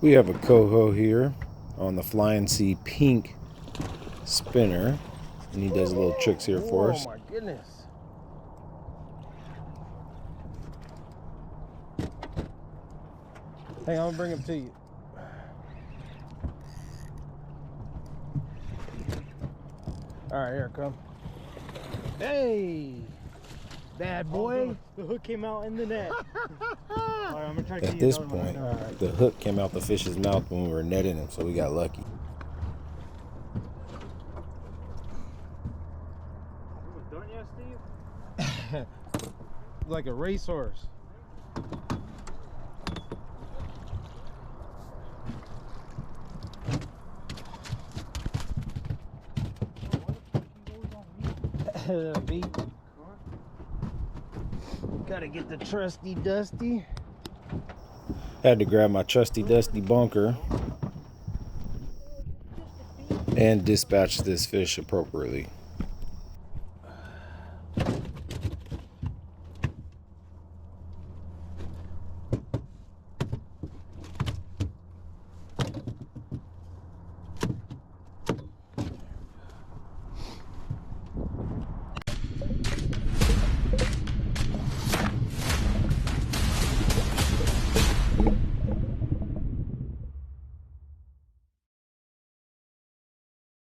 We have a Coho here on the Flying Sea pink spinner, and he does little tricks here for us. Oh my goodness. Hang on, I'll bring him to you. All right, here it comes. Hey, bad boy. The hook came out in the net. All right, I'm gonna try to At this point, the hook came out the fish's mouth when we were netting him, so we got lucky. Done yet, Steve? Like a racehorse. Beat. Gotta get the trusty Dusty. Had to grab my trusty dusty bunker and dispatch this fish appropriately.